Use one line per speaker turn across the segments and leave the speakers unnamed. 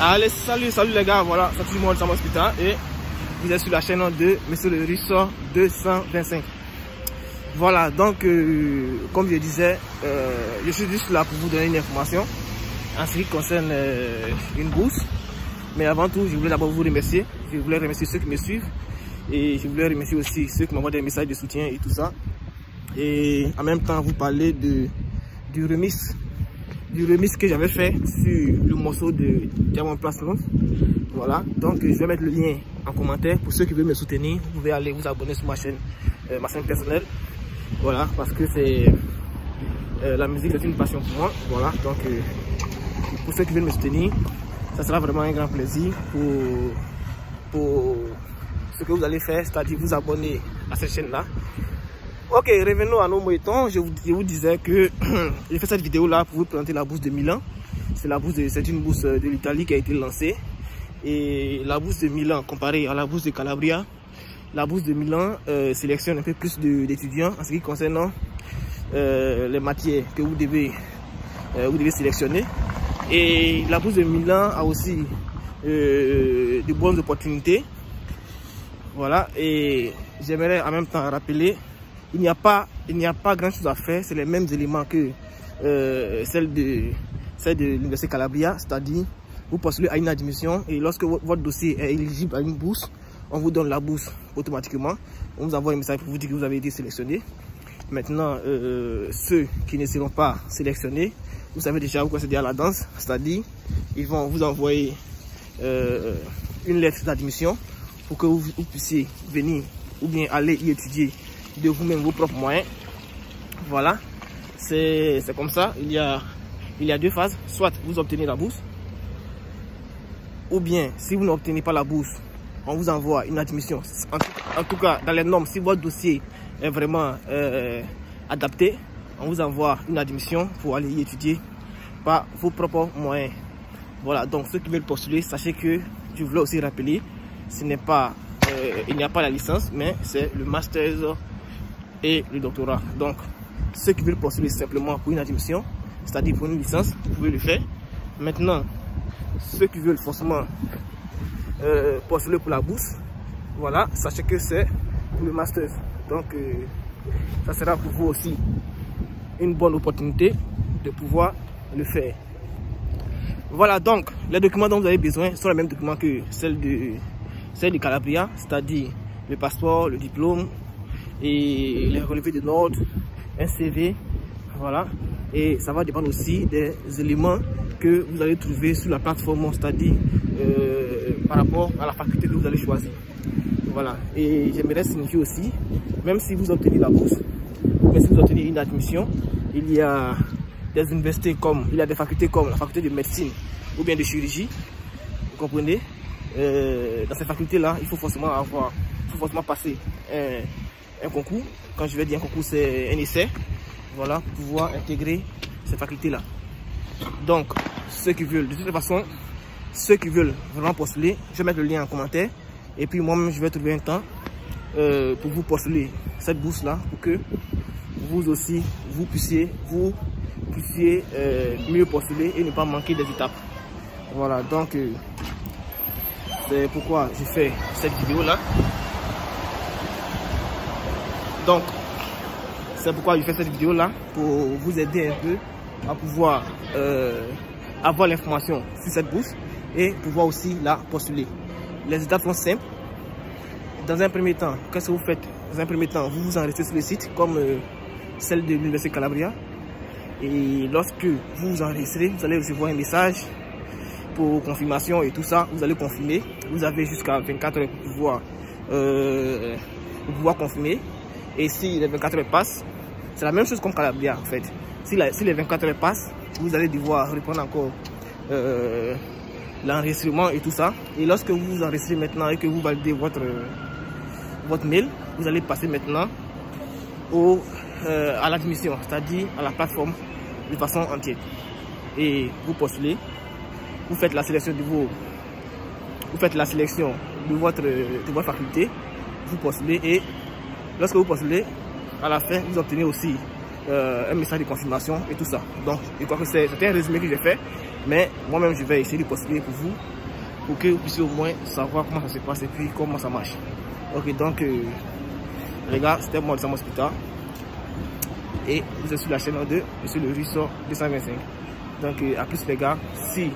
Allez, salut les gars, voilà, c'est toujours moi le Sam Hospital et vous êtes sur la chaîne de Monsieur le Russe 225. Voilà, donc comme je disais, je suis juste là pour vous donner une information en ce qui concerne une bourse. Mais avant tout, je voulais d'abord vous remercier. Je voulais remercier ceux qui me suivent et je voulais remercier aussi ceux qui m'envoient des messages de soutien et tout ça. Et en même temps, vous parler du remix que j'avais fait sur le morceau de Diamond Platnumz. Voilà, donc je vais mettre le lien en commentaire pour ceux qui veulent me soutenir. Vous pouvez aller vous abonner sur ma chaîne personnelle. Voilà, parce que c'est la musique, c'est une passion pour moi. Voilà, donc pour ceux qui veulent me soutenir, ça sera vraiment un grand plaisir pour ce que vous allez faire, c'est-à-dire vous abonner à cette chaîne-là. Ok, revenons à nos moutons. Je vous disais que j'ai fait cette vidéo là pour vous présenter la bourse de Milan. C'est une bourse de l'Italie qui a été lancée. Et la bourse de Milan, comparée à la bourse de Calabria, la bourse de Milan sélectionne un peu plus d'étudiants en ce qui concerne les matières que vous devez sélectionner. Et la bourse de Milan a aussi de bonnes opportunités. Voilà, et j'aimerais en même temps rappeler, il n'y a pas grand chose à faire, c'est les mêmes éléments que celle de l'Université Calabria, c'est-à-dire vous postulez à une admission et lorsque votre dossier est éligible à une bourse, on vous donne la bourse automatiquement. On vous envoie un message pour vous dire que vous avez été sélectionné. Maintenant, ceux qui ne seront pas sélectionnés, vous savez déjà vous procédez à la danse, c'est-à-dire ils vont vous envoyer une lettre d'admission pour que vous puissiez venir ou bien aller y étudier de vous-même vos propres moyens. Voilà, c'est comme ça. Il y a deux phases, soit vous obtenez la bourse, ou bien si vous n'obtenez pas la bourse, on vous envoie une admission. En tout cas, dans les normes, si votre dossier est vraiment adapté, on vous envoie une admission pour aller y étudier par vos propres moyens. Voilà, donc ceux qui veulent postuler, sachez que je voulais aussi rappeler, ce n'est pas, il n'y a pas la licence, mais c'est le master et le doctorat. Donc, ceux qui veulent postuler simplement pour une admission, c'est-à-dire pour une licence, vous pouvez le faire. Maintenant, ceux qui veulent forcément postuler pour la bourse, voilà, sachez que c'est pour le master. Donc, ça sera pour vous aussi une bonne opportunité de pouvoir le faire. Voilà, donc, les documents dont vous avez besoin sont les mêmes documents que celles de Calabria, c'est-à-dire le passeport, le diplôme et les relevés de notes, un CV, voilà. Et ça va dépendre aussi des éléments que vous allez trouver sur la plateforme, c'est-à-dire par rapport à la faculté que vous allez choisir. Voilà. Et j'aimerais signifier aussi, même si vous obtenez la bourse, mais si vous obtenez une admission, il y a des universités il y a des facultés comme la faculté de médecine ou bien de chirurgie, vous comprenez. Dans ces facultés-là, il faut forcément passer un concours. Quand je vais dire un concours, c'est un essai. Voilà, pour pouvoir intégrer ces facultés-là. Donc, ceux qui veulent, de toute façon, ceux qui veulent vraiment postuler, je vais mettre le lien en commentaire. Et puis moi-même, je vais trouver un temps pour vous postuler cette bourse-là, pour que vous aussi, vous puissiez mieux postuler et ne pas manquer des étapes. Voilà, donc c'est pourquoi je fais cette vidéo-là. Donc, c'est pourquoi je fais cette vidéo-là, pour vous aider un peu à pouvoir avoir l'information sur cette bourse et pouvoir aussi la postuler. Les étapes sont simples. Dans un premier temps, qu'est-ce que vous faites? Dans un premier temps, vous vous enregistrez sur le site comme celle de l'Université Calabria. Et lorsque vous vous enregistrez, vous allez recevoir un message pour confirmation et tout ça. Vous allez confirmer. Vous avez jusqu'à 24 heures pour pouvoir confirmer. Et si les 24 heures passent, c'est la même chose comme Calabria en fait. Si les 24 heures passent, vous allez devoir reprendre encore l'enregistrement et tout ça. Et lorsque vous vous enregistrez maintenant et que vous validez votre mail, vous allez passer maintenant à l'admission, c'est-à-dire à la plateforme de façon entière. Et vous postulez, vous faites la sélection de votre faculté, vous postulez et lorsque vous postulez, à la fin, vous obtenez aussi un message de confirmation et tout ça. Donc, je crois que c'est un résumé que j'ai fait. Mais moi-même, je vais essayer de postuler pour vous, pour que vous puissiez au moins savoir comment ça se passe et puis comment ça marche. Ok, donc les gars, c'était moi de Sam Hospital. Et vous êtes sur la chaîne de Monsieur le Russo 225. Donc à plus les gars, si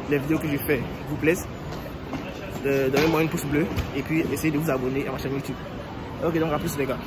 les vidéos que je fais vous plaisent, donnez-moi une pouce bleu et puis essayez de vous abonner à ma chaîne YouTube. Ok, donc à plus les gars.